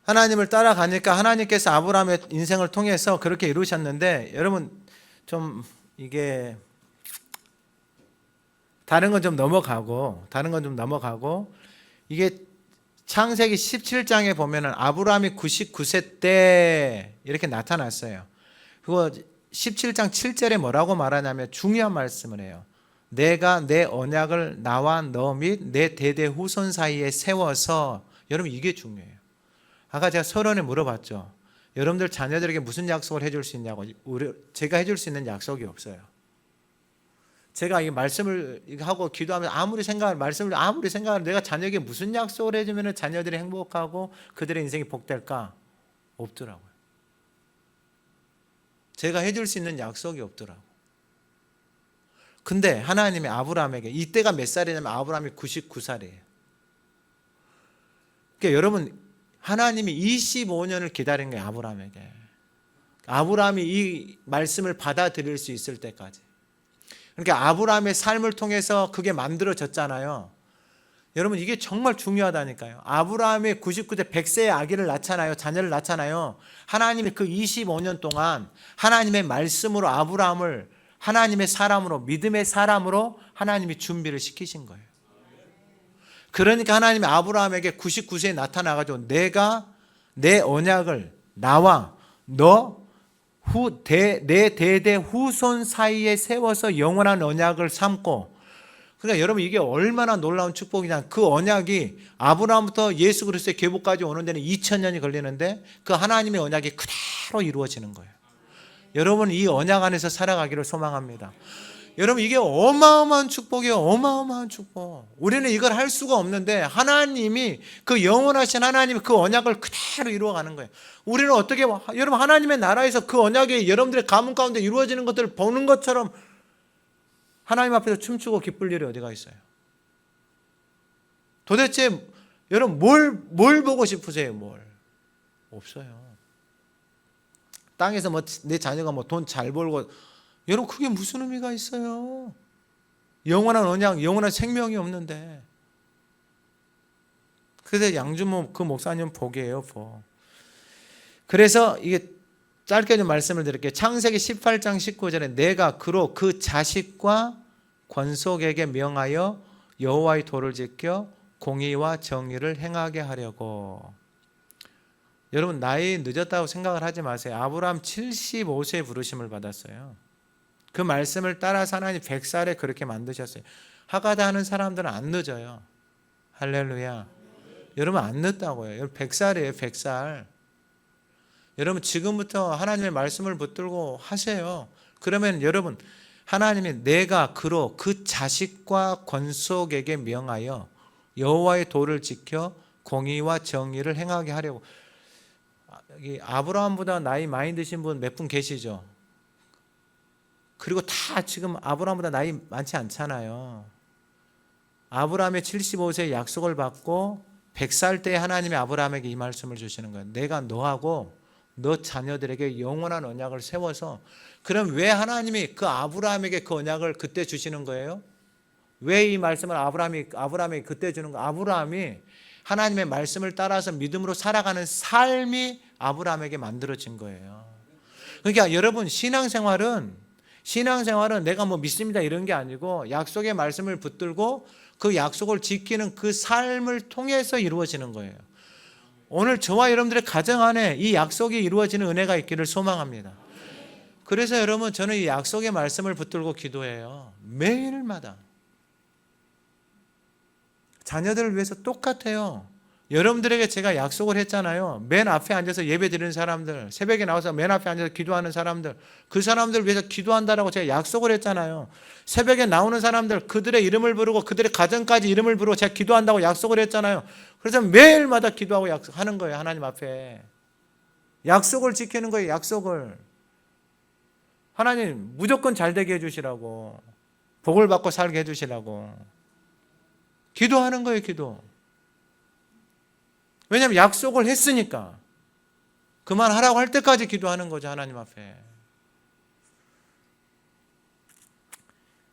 하나님을 따라가니까 하나님께서 아브라함의 인생을 통해서 그렇게 이루셨는데 여러분 좀 이게 다른 건 좀 넘어가고 이게 창세기 17장에 보면은 아브라함이 99세 때 이렇게 나타났어요. 그거 17장 7절에 뭐라고 말하냐면 중요한 말씀을 해요. 내가 내 언약을 나와 너 및 내 대대 후손 사이에 세워서. 여러분 이게 중요해요. 아까 제가 서론에 물어봤죠. 여러분들 자녀들에게 무슨 약속을 해줄 수 있냐고. 제가 해줄 수 있는 약속이 없어요. 제가 이 말씀을 하고 기도하면서 말씀을 아무리 생각을 내가 자녀에게 무슨 약속을 해주면 자녀들이 행복하고 그들의 인생이 복될까? 없더라고요. 제가 해줄 수 있는 약속이 없더라고요. 근데 하나님이 아브라함에게 이때가 몇 살이냐면 아브라함이 99살이에요. 그러니까 여러분 하나님이 25년을 기다린 거예요. 아브라함이 이 말씀을 받아들일 수 있을 때까지. 그러니까 아브라함의 삶을 통해서 그게 만들어졌잖아요. 여러분 이게 정말 중요하다니까요. 아브라함이 99세 100세의 아기를 낳잖아요. 자녀를 낳잖아요. 하나님이 그 25년 동안 하나님의 말씀으로 아브라함을 하나님의 사람으로, 믿음의 사람으로 하나님이 준비를 시키신 거예요. 그러니까 하나님이 아브라함에게 99세에 나타나가지고 내가 내 언약을 나와 내 대대 후손 사이에 세워서 영원한 언약을 삼고. 그러니까 여러분 이게 얼마나 놀라운 축복이냐. 그 언약이 아브라함부터 예수 그리스도의 계보까지 오는 데는 2000년이 걸리는데 그 하나님의 언약이 그대로 이루어지는 거예요. 여러분 이 언약 안에서 살아가기를 소망합니다. 여러분 이게 어마어마한 축복이에요. 어마어마한 축복. 우리는 이걸 할 수가 없는데 하나님이 그 영원하신 하나님이 그 언약을 그대로 이루어가는 거예요. 우리는 어떻게 여러분 하나님의 나라에서 그 언약이 여러분들의 가문 가운데 이루어지는 것들을 보는 것처럼 하나님 앞에서 춤추고 기쁠 일이 어디가 있어요? 도대체 여러분 뭘 보고 싶으세요? 뭘? 없어요. 땅에서 뭐 내 자녀가 뭐 돈 잘 벌고 여러분 그게 무슨 의미가 있어요? 영원한 언약, 영원한 생명이 없는데. 그래서 양주모 그 목사님 복이에요, 복. 그래서 이게 짧게 좀 말씀을 드릴게요. 창세기 18장 19절에 내가 그로 그 자식과 권속에게 명하여 여호와의 도를 지켜 공의와 정의를 행하게 하려고. 여러분 나이 늦었다고 생각을 하지 마세요. 아브라함 75세에 부르심을 받았어요. 그 말씀을 따라서 하나님 100살에 그렇게 만드셨어요. 하가다 하는 사람들은 안 늦어요. 할렐루야. 여러분 안 늦다고요. 여러분 100살이에요. 100살. 여러분 지금부터 하나님의 말씀을 붙들고 하세요. 그러면 여러분 하나님이 내가 그로 그 자식과 권속에게 명하여 여호와의 도를 지켜 공의와 정의를 행하게 하려고. 여기 아브라함보다 나이 많이 드신 분 몇 분 계시죠? 그리고 다 지금 아브라함보다 나이 많지 않잖아요. 아브라함의 75세의 약속을 받고 100살 때 하나님이 아브라함에게 이 말씀을 주시는 거예요. 내가 너하고 너 자녀들에게 영원한 언약을 세워서. 그럼 왜 하나님이 그 아브라함에게 그 언약을 그때 주시는 거예요? 왜 이 말씀을 아브라함에게 그때 주는 거예요? 아브라함이 하나님의 말씀을 따라서 믿음으로 살아가는 삶이 아브라함에게 만들어진 거예요. 그러니까 여러분 신앙생활은 내가 뭐 믿습니다 이런 게 아니고 약속의 말씀을 붙들고 그 약속을 지키는 그 삶을 통해서 이루어지는 거예요. 오늘 저와 여러분들의 가정 안에 이 약속이 이루어지는 은혜가 있기를 소망합니다. 그래서 여러분 저는 이 약속의 말씀을 붙들고 기도해요. 매일마다. 자녀들을 위해서 똑같아요. 여러분들에게 제가 약속을 했잖아요. 맨 앞에 앉아서 예배 드리는 사람들, 새벽에 나와서 맨 앞에 앉아서 기도하는 사람들, 그 사람들을 위해서 기도한다라고 제가 약속을 했잖아요. 새벽에 나오는 사람들, 그들의 이름을 부르고 그들의 가정까지 이름을 부르고 제가 기도한다고 약속을 했잖아요. 그래서 매일마다 기도하고 약속하는 거예요. 하나님 앞에. 약속을 지키는 거예요. 약속을. 하나님 무조건 잘 되게 해주시라고, 복을 받고 살게 해주시라고 기도하는 거예요. 기도. 왜냐하면 약속을 했으니까 그만하라고 할 때까지 기도하는 거죠. 하나님 앞에.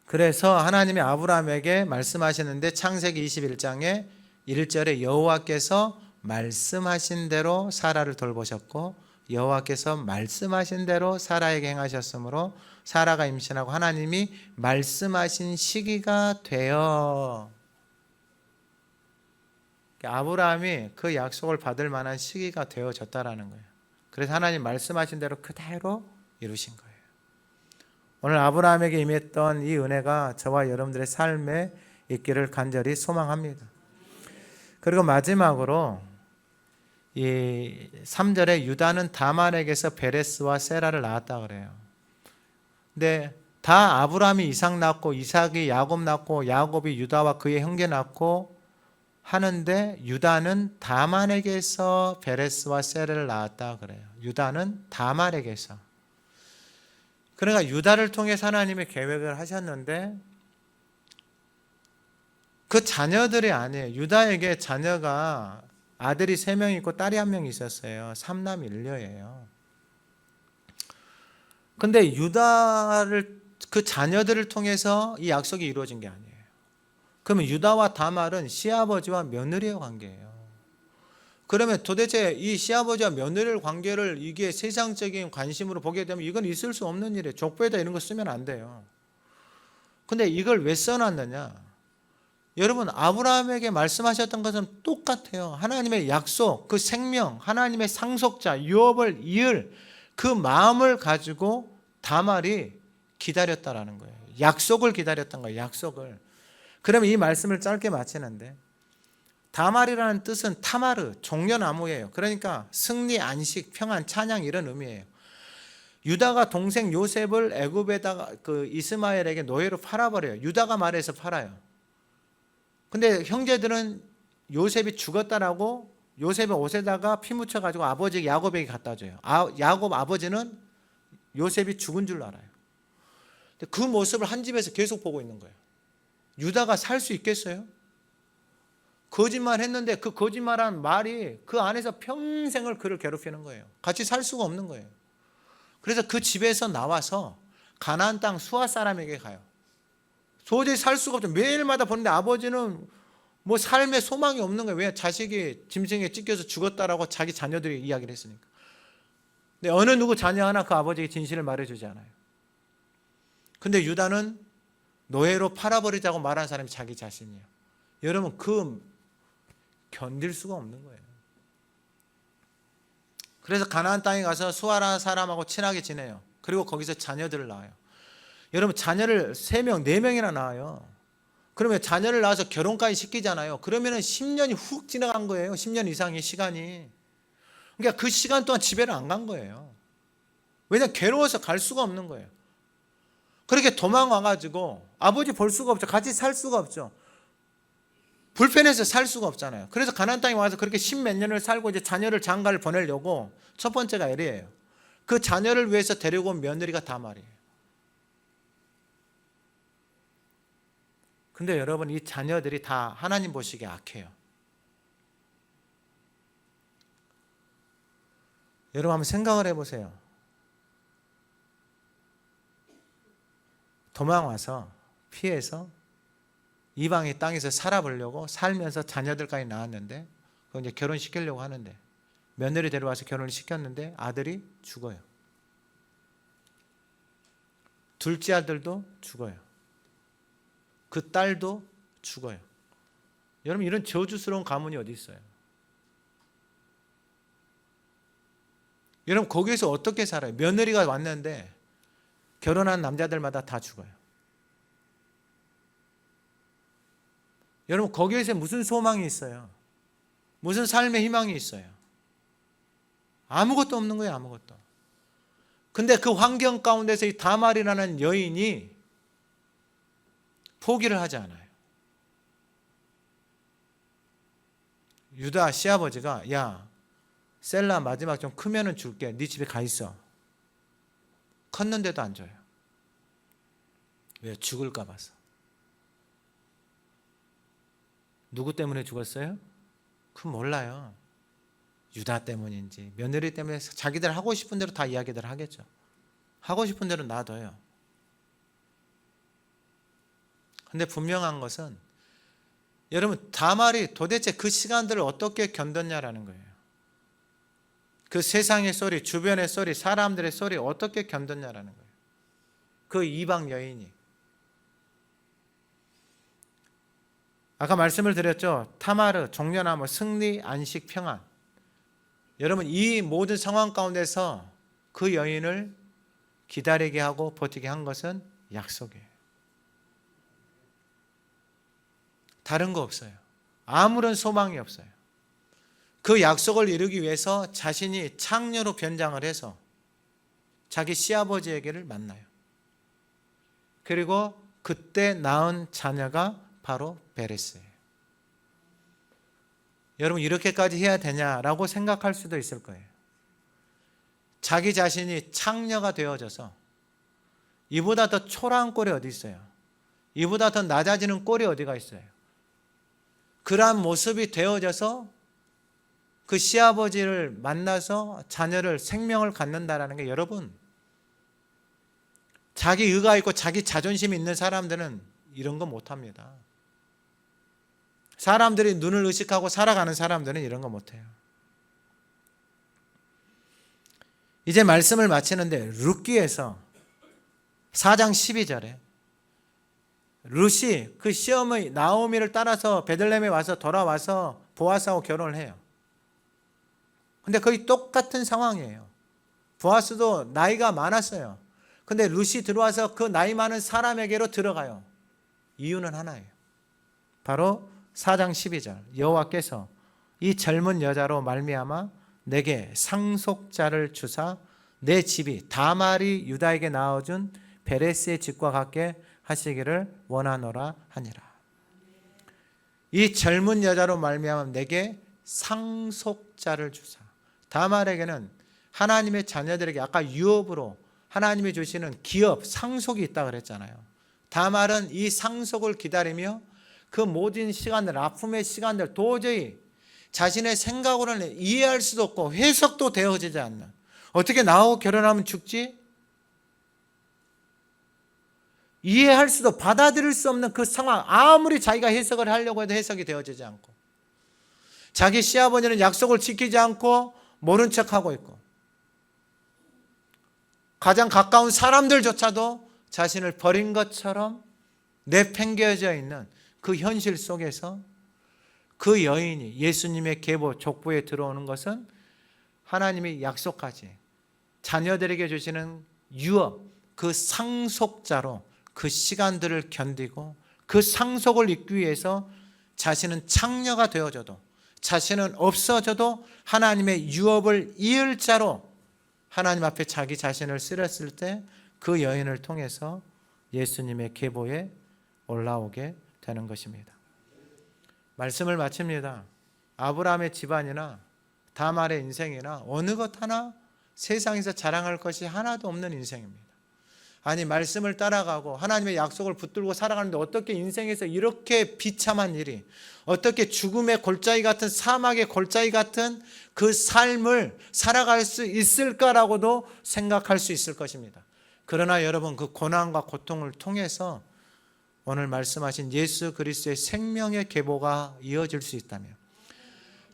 그래서 하나님이 아브라함에게 말씀하시는데 창세기 21장에 1절에 여호와께서 말씀하신 대로 사라를 돌보셨고 여호와께서 말씀하신 대로 사라에게 행하셨으므로 사라가 임신하고 하나님이 말씀하신 시기가 되어, 아브라함이 그 약속을 받을 만한 시기가 되어졌다라는 거예요. 그래서 하나님 말씀하신 대로 그대로 이루신 거예요. 오늘 아브라함에게 임했던 이 은혜가 저와 여러분들의 삶에 있기를 간절히 소망합니다. 그리고 마지막으로 이 3절에 유다는 다말에게서 베레스와 세라를 낳았다 그래요. 근데 다 아브라함이 이삭 낳고 이삭이 야곱 낳고 야곱이 유다와 그의 형제 낳고 하는데 유다는 다말에게서 베레스와 세라를 낳았다 그래요. 유다는 다말에게서. 그러니까 유다를 통해서 하나님의 계획을 하셨는데 그 자녀들이 아니에요. 유다에게 자녀가 아들이 3명 있고 딸이 1명 있었어요. 3남 1녀예요. 근데 유다를, 그 자녀들을 통해서 이 약속이 이루어진 게 아니에요. 그러면 유다와 다말은 시아버지와 며느리의 관계예요. 그러면 도대체 이 시아버지와 며느리의 관계를 이게 세상적인 관심으로 보게 되면 이건 있을 수 없는 일이에요. 족보에다 이런 거 쓰면 안 돼요. 근데 이걸 왜 써놨느냐? 여러분, 아브라함에게 말씀하셨던 것은 똑같아요. 하나님의 약속, 그 생명, 하나님의 상속자 유업을 이을 그 마음을 가지고 다말이 기다렸다라는 거예요. 약속을 기다렸던 거예요. 약속을. 그러면 이 말씀을 짧게 마치는데, 다말이라는 뜻은 타마르, 종려나무예요. 그러니까 승리, 안식, 평안, 찬양 이런 의미예요. 유다가 동생 요셉을 애굽에다가 그 이스마엘에게 노예로 팔아버려요. 유다가 말해서 팔아요. 근데 형제들은 요셉이 죽었다라고 요셉의 옷에다가 피 묻혀가지고 아버지 야곱에게 갖다 줘요. 야곱 아버지는 요셉이 죽은 줄 알아요. 그 모습을 한 집에서 계속 보고 있는 거예요. 유다가 살 수 있겠어요? 거짓말 했는데 그 거짓말한 말이 그 안에서 평생을 그를 괴롭히는 거예요. 같이 살 수가 없는 거예요. 그래서 그 집에서 나와서 가나안 땅 수아 사람에게 가요. 도저히 살 수가 없죠. 매일마다 보는데 아버지는 뭐 삶에 소망이 없는 거예요. 왜? 자식이 짐승에 찢겨서 죽었다라고 자기 자녀들이 이야기를 했으니까. 근데 어느 누구 자녀 하나 그 아버지에게 진실을 말해주지 않아요. 근데 유다는 노예로 팔아버리자고 말한 사람이 자기 자신이에요. 여러분, 그 견딜 수가 없는 거예요. 그래서 가나안 땅에 가서 수아라는 사람하고 친하게 지내요. 그리고 거기서 자녀들을 낳아요. 여러분, 자녀를 3명, 4명이나 낳아요. 그러면 자녀를 낳아서 결혼까지 시키잖아요. 그러면 10년이 훅 지나간 거예요. 10년 이상의 시간이. 그러니까 그 시간 동안 집에를 안 간 거예요. 왜냐하면 괴로워서 갈 수가 없는 거예요. 그렇게 도망와가지고 아버지 볼 수가 없죠. 같이 살 수가 없죠. 불편해서 살 수가 없잖아요. 그래서 가나안 땅에 와서 그렇게 10몇 년을 살고 이제 자녀를 장가를 보내려고 첫 번째가 에리예요. 그 자녀를 위해서 데리고 온 며느리가 다말이에요. 근데 여러분, 이 자녀들이 다 하나님 보시기에 악해요. 여러분 한번 생각을 해보세요. 도망와서 피해서 이방의 땅에서 살아보려고 살면서 자녀들까지 낳았는데 그건 이제 결혼시키려고 하는데 며느리 데려와서 결혼을 시켰는데 아들이 죽어요. 둘째 아들도 죽어요. 그 딸도 죽어요. 여러분, 이런 저주스러운 가문이 어디 있어요? 여러분, 거기에서 어떻게 살아요? 며느리가 왔는데 결혼한 남자들마다 다 죽어요. 여러분, 거기에서 무슨 소망이 있어요? 무슨 삶의 희망이 있어요? 아무것도 없는 거예요. 아무것도. 근데 그 환경 가운데서 이 다말이라는 여인이 포기를 하지 않아요. 유다 시아버지가 야, 셀라 마지막 좀 크면은 줄게. 네 집에 가 있어. 컸는데도 안 줘요. 왜? 죽을까 봐서. 누구 때문에 죽었어요? 그건 몰라요. 유다 때문인지 며느리 때문에 자기들 하고 싶은 대로 다 이야기들 하겠죠. 하고 싶은 대로 놔둬요. 근데 분명한 것은 여러분 다말이 도대체 그 시간들을 어떻게 견뎠냐라는 거예요. 그 세상의 소리, 주변의 소리, 사람들의 소리 어떻게 견뎠냐라는 거예요. 그 이방 여인이. 아까 말씀을 드렸죠. 타마르, 종려나무, 승리, 안식, 평안. 여러분 이 모든 상황 가운데서 그 여인을 기다리게 하고 버티게 한 것은 약속이에요. 다른 거 없어요. 아무런 소망이 없어요. 그 약속을 이루기 위해서 자신이 창녀로 변장을 해서 자기 시아버지에게를 만나요. 그리고 그때 낳은 자녀가 바로 베레스예요. 여러분 이렇게까지 해야 되냐라고 생각할 수도 있을 거예요. 자기 자신이 창녀가 되어져서 이보다 더 초라한 꼴이 어디 있어요? 이보다 더 낮아지는 꼴이 어디가 있어요? 그러한 모습이 되어져서 그 시아버지를 만나서 자녀를 생명을 갖는다라는 게 여러분 자기 의가 있고 자기 자존심이 있는 사람들은 이런 거 못합니다. 사람들이 눈을 의식하고 살아가는 사람들은 이런 거 못해요. 이제 말씀을 마치는데 룻기에서 4장 12절에 룻이 그 시어머니 나오미를 따라서 베들레헴에 와서 돌아와서 보아스하고 결혼을 해요. 근데 거의 똑같은 상황이에요. 보아스도 나이가 많았어요. 근데 룻이 들어와서 그 나이 많은 사람에게로 들어가요. 이유는 하나예요. 바로 4장 12절 여호와께서 이 젊은 여자로 말미암아 내게 상속자를 주사 내 집이 다말이 유다에게 낳아준 베레스의 집과 같게 하시기를 원하노라 하니라. 이 젊은 여자로 말미암아 내게 상속자를 주사. 다말에게는 하나님의 자녀들에게 아까 유업으로 하나님이 주시는 기업, 상속이 있다 그랬잖아요. 다말은 이 상속을 기다리며 그 모든 시간들, 아픔의 시간들 도저히 자신의 생각으로는 이해할 수도 없고 해석도 되어지지 않는, 어떻게 나하고 결혼하면 죽지? 이해할 수도 받아들일 수 없는 그 상황, 아무리 자기가 해석을 하려고 해도 해석이 되어지지 않고 자기 시아버지는 약속을 지키지 않고 모른 척하고 있고 가장 가까운 사람들조차도 자신을 버린 것처럼 내팽개어져 있는 그 현실 속에서 그 여인이 예수님의 계보 족보에 들어오는 것은 하나님이 약속하지 자녀들에게 주시는 유업, 그 상속자로 그 시간들을 견디고 그 상속을 잇기 위해서 자신은 창녀가 되어져도 자신은 없어져도 하나님의 유업을 이을 자로 하나님 앞에 자기 자신을 쓰렸을 때 그 여인을 통해서 예수님의 계보에 올라오게 되는 것입니다. 말씀을 마칩니다. 아브라함의 집안이나 다말의 인생이나 어느 것 하나 세상에서 자랑할 것이 하나도 없는 인생입니다. 아니 말씀을 따라가고 하나님의 약속을 붙들고 살아가는데 어떻게 인생에서 이렇게 비참한 일이, 어떻게 죽음의 골짜기 같은, 사막의 골짜기 같은 그 삶을 살아갈 수 있을까라고도 생각할 수 있을 것입니다. 그러나 여러분 그 고난과 고통을 통해서 오늘 말씀하신 예수 그리스도의 생명의 계보가 이어질 수 있다면,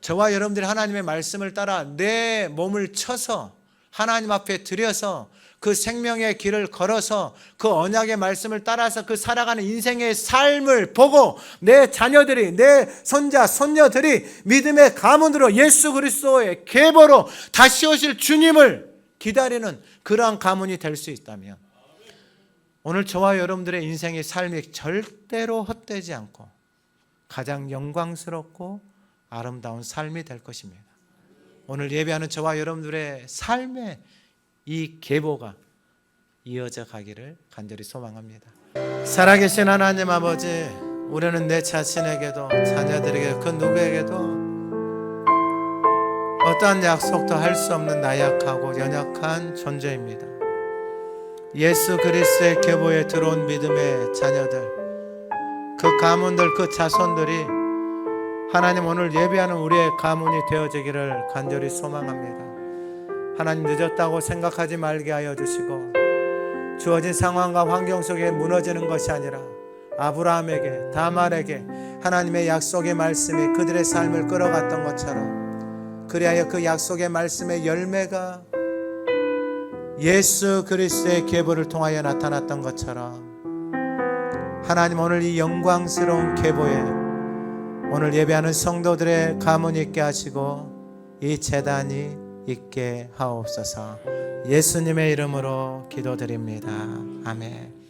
저와 여러분들이 하나님의 말씀을 따라 내 몸을 쳐서 하나님 앞에 드려서 그 생명의 길을 걸어서 그 언약의 말씀을 따라서 그 살아가는 인생의 삶을 보고 내 자녀들이, 내 손자, 손녀들이 믿음의 가문으로 예수 그리스도의 계보로 다시 오실 주님을 기다리는 그러한 가문이 될 수 있다면, 오늘 저와 여러분들의 인생의 삶이 절대로 헛되지 않고 가장 영광스럽고 아름다운 삶이 될 것입니다. 오늘 예배하는 저와 여러분들의 삶에 이 계보가 이어져 가기를 간절히 소망합니다. 살아계신 하나님 아버지, 우리는 내 자신에게도 자녀들에게 그 누구에게도 어떠한 약속도 할 수 없는 나약하고 연약한 존재입니다. 예수 그리스도의 계보에 들어온 믿음의 자녀들, 그 가문들, 그 자손들이 하나님 오늘 예배하는 우리의 가문이 되어지기를 간절히 소망합니다. 하나님, 늦었다고 생각하지 말게 하여 주시고, 주어진 상황과 환경 속에 무너지는 것이 아니라 아브라함에게, 다말에게 하나님의 약속의 말씀이 그들의 삶을 끌어갔던 것처럼, 그리하여 그 약속의 말씀의 열매가 예수 그리스도의 계보를 통하여 나타났던 것처럼, 하나님 오늘 이 영광스러운 계보에 오늘 예배하는 성도들의 가문이 있게 하시고 이 제단이 있게 하옵소서. 예수님의 이름으로 기도드립니다. 아멘.